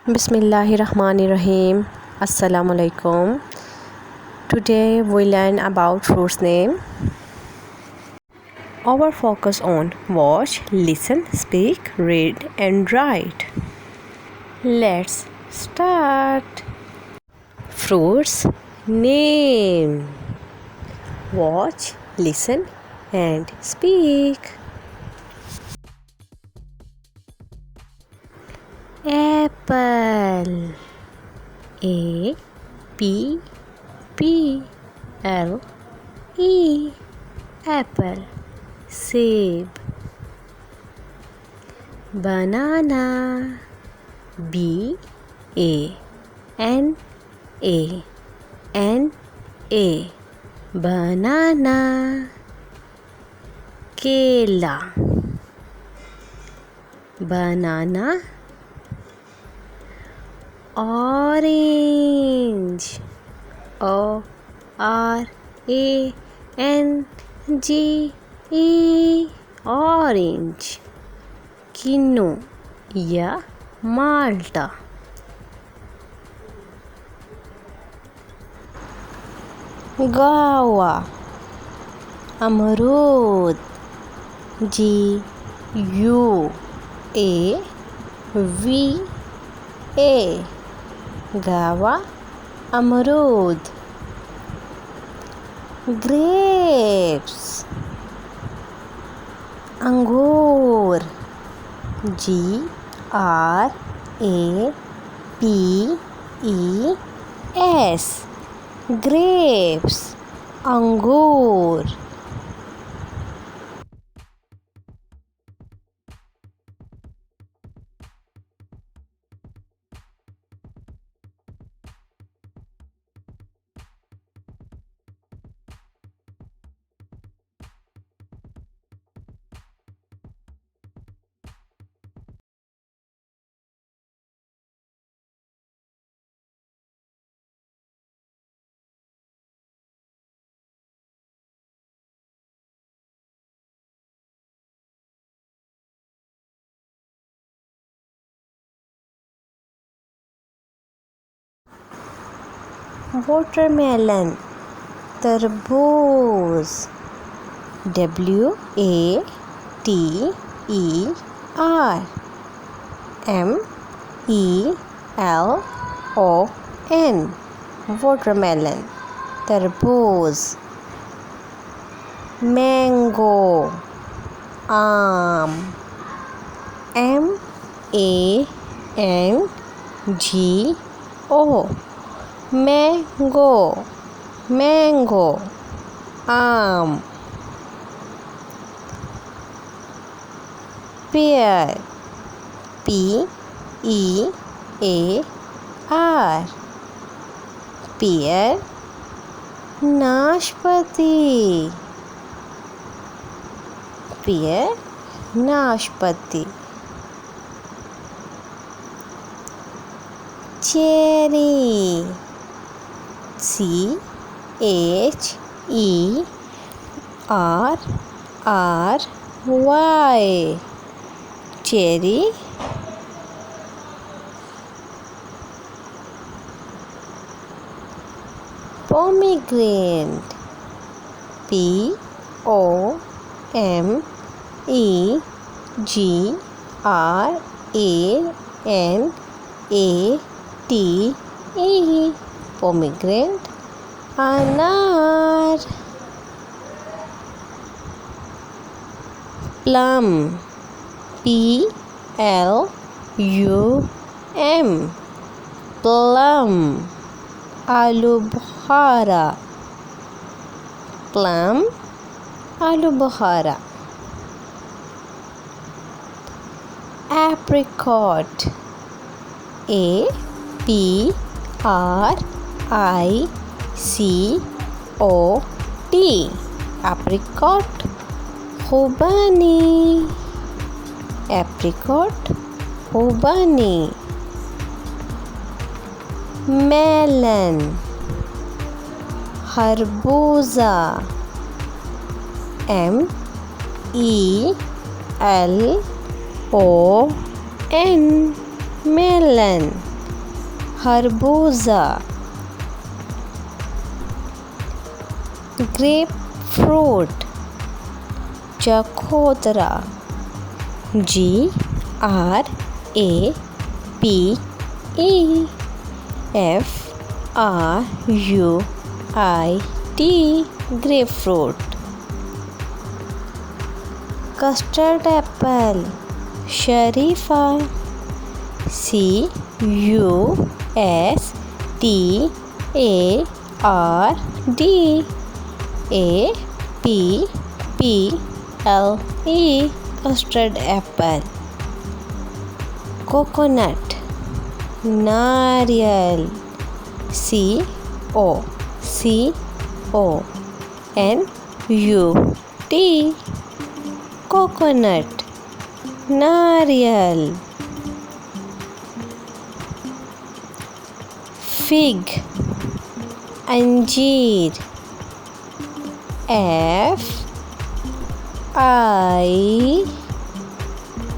Bismillahirrahmanirrahim. Assalamu alaikum. Today we learn about fruits name. Our focus on watch, listen, speak, read and write. Let's start. Fruits name. Watch, listen and speak. Apple. A P P L E. Apple. Seb. Banana. B A N A N A. Banana. Kela. Banana. Orange. O R A N G E. Orange. Kinu या माल्टा. गावा. अमरूद. G U A V A. गावा अमरूद. Grapes. अंगूर. G R A P E S. grapes. अंगूर. watermelon. तरबूज. W A T E R. M E L O N. watermelon. तरबूज. mango. आम. M A N G O. mango. mango. आम. pear. P E A R. pear. नाशपाती. pear. नाशपाती. cherry. C H E R R Y. cherry. pomegranate. P O M E G R A N A T E. pomegranate. अनार. plum. P L U M. plum. आलू बुखारा. plum. आलू बुखारा. apricot. A P R I C O T. apricot. खुबानी. apricot. खुबानी. melon. खरबूजा. M E L O N. melon. खरबूजा, grapefruit, चकोतरा, grapefruit, grapefruit. Custard apple, शरीफा, custard, custard apple. Coconut, नारियल, COCONUT, coconut, नारियल. Fig, अंजीर,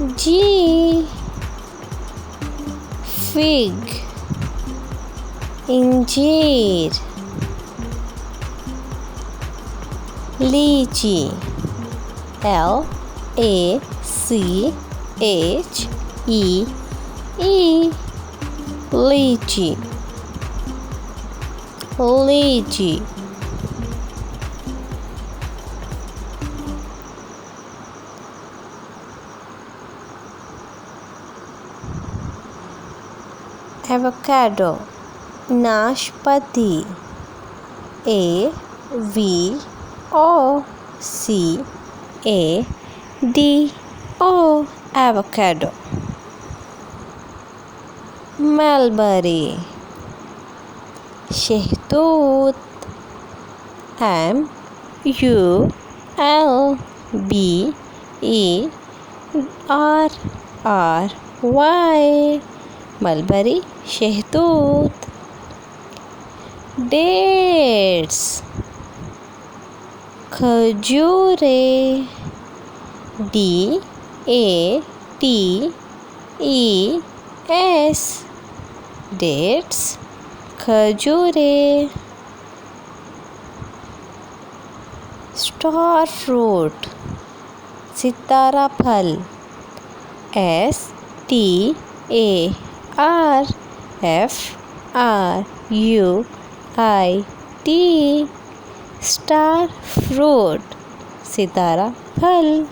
FIG, fig, इंजीर. लीची, LACHE, लीची, लीची. avocado, नाशपाती, AVOCADO, avocado. mulberry, शहतूत, MULBERRY, mulberry, शहतूत. dates, खजूरे, DATES, dates, खजूरे. स्टार फ्रूट, सितारा फल, STARFRUIT, स्टार फ्रूट, सितारा फल.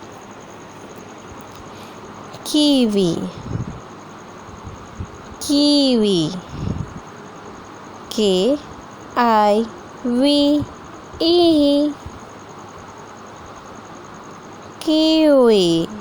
Kiwi, kiwi, KIVE, kiwi.